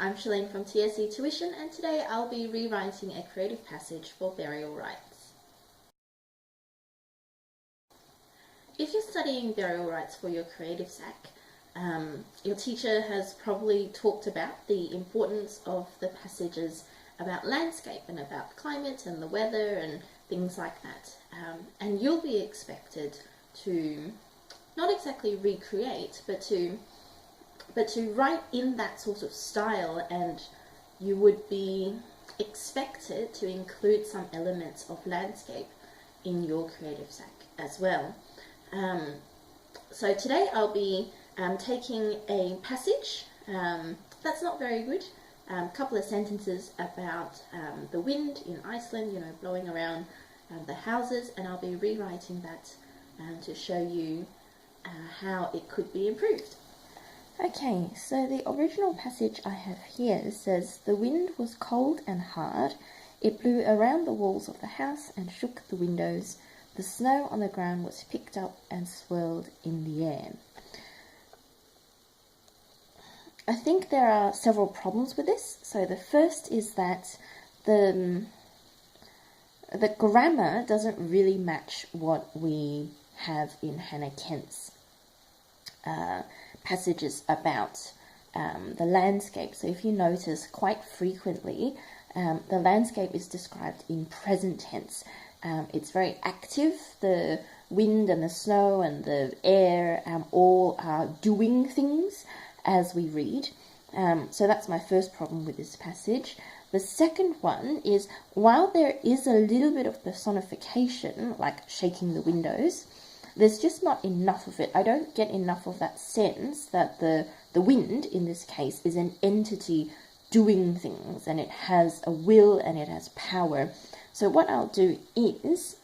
I'm Shalene from TSE Tuition, and today I'll be rewriting a creative passage for burial rites. If you're studying burial rites for your creative SAC, your teacher has probably talked about the importance of the passages about landscape and about climate and the weather and things like that. And you'll be expected to not exactly recreate, but to write in that sort of style, and you would be expected to include some elements of landscape in your creative SAC as well. So today I'll be taking a passage that's not very good, a couple of sentences about the wind in Iceland, blowing around the houses, and I'll be rewriting that to show you how it could be improved. Okay, so the original passage I have here says, "The wind was cold and hard. It blew around the walls of the house and shook the windows. The snow on the ground was picked up and swirled in the air." I think there are several problems with this. So the first is that the grammar doesn't really match what we have in Hannah Kent's passages about the landscape. So if you notice, quite frequently the landscape is described in present tense. It's very active. The wind and the snow and the air all are doing things as we read. So that's my first problem with this passage. The second one is, while there is a little bit of personification, like shaking the windows, there's just not enough of it. I don't get enough of that sense that the wind, in this case, is an entity doing things, and it has a will and it has power. So what I'll do is,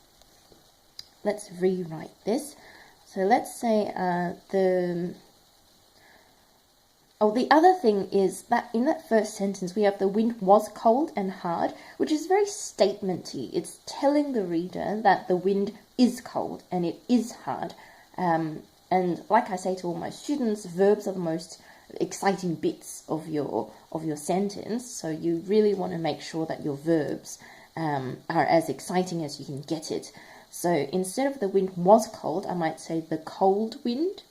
let's rewrite this. So let's say the other thing is that in that first sentence we have "the wind was cold and hard," which is very statementy. It's telling the reader that the wind is cold and it is hard. And like I say to all my students, verbs are the most exciting bits of your sentence. So you really want to make sure that your verbs are as exciting as you can get it. So instead of "the wind was cold," I might say "the cold wind,"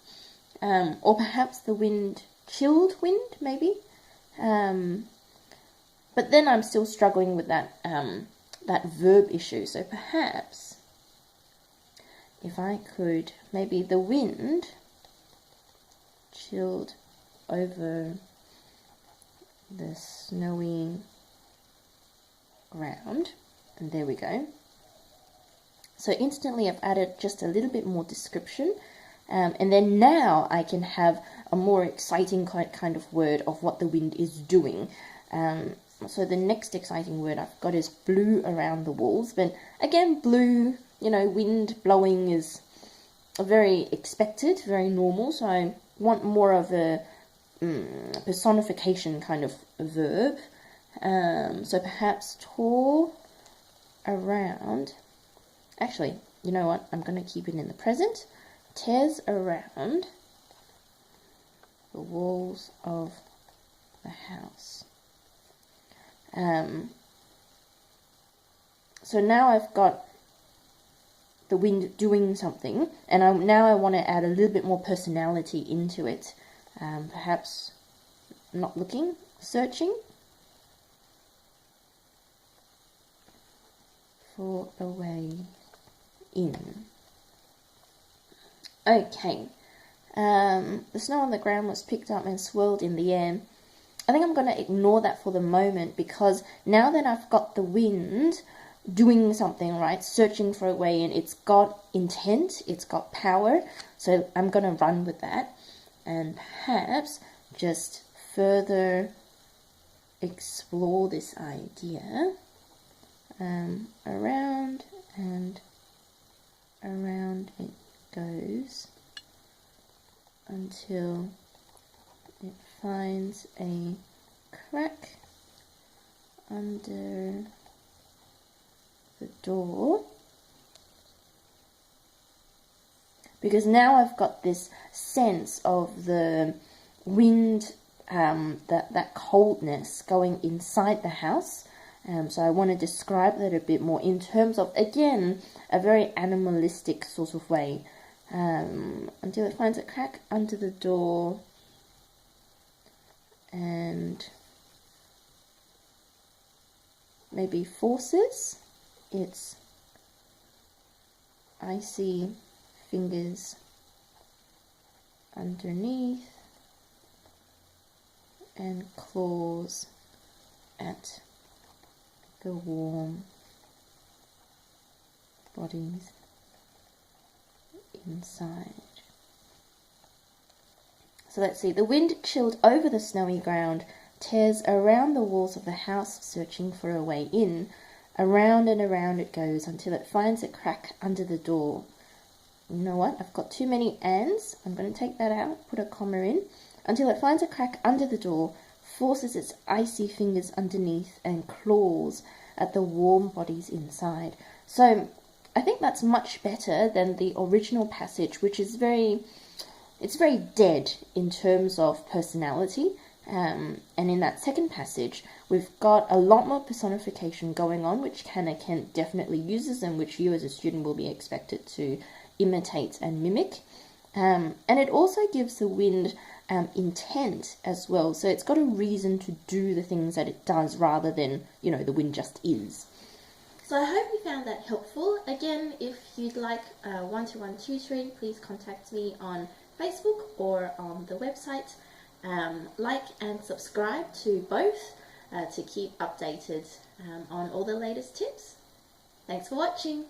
or perhaps "the wind chilled wind," maybe. But then I'm still struggling with that verb issue. So perhaps if I could, maybe "the wind chilled over the snowy ground," and there we go. So instantly I've added just a little bit more description, and then now I can have a more exciting kind of word of what the wind is doing. So the next exciting word I've got is "blew around the walls," but again, blew, wind blowing is very expected, very normal, so I want more of a personification kind of verb. So perhaps "tore around," actually, you know what, I'm going to keep it in the present. "Tears around the walls of the house." So now I've got the wind doing something, and now I want to add a little bit more personality into it. Perhaps not looking, searching for a way in. Okay, the snow on the ground was picked up and swirled in the air. I think I'm going to ignore that for the moment, because now that I've got the wind doing something, right, searching for a way in, it's got intent, it's got power, so I'm going to run with that, and perhaps just further explore this idea. Around and around it goes until it finds a crack under the door, because now I've got this sense of the wind that coldness going inside the house. So I want to describe that a bit more in terms of, again, a very animalistic sort of way. Until it finds a crack under the door and maybe forces its icy fingers underneath and claws at the warm bodies inside. So let's see, the wind chilled over the snowy ground, tears around the walls of the house, searching for a way in. Around and around it goes until it finds a crack under the door. You know what? I've got too many ands. I'm going to take that out, put a comma in. Until it finds a crack under the door, forces its icy fingers underneath and claws at the warm bodies inside. So I think that's much better than the original passage, which is very dead in terms of personality. And in that second passage, we've got a lot more personification going on, which Hannah Kent definitely uses and which you as a student will be expected to imitate and mimic. And it also gives the wind intent as well. So it's got a reason to do the things that it does rather than, the wind just is. So I hope you found that helpful. Again, if you'd like one-to-one tutoring, please contact me on Facebook or on the website. Like and subscribe to both to keep updated on all the latest tips. Thanks for watching.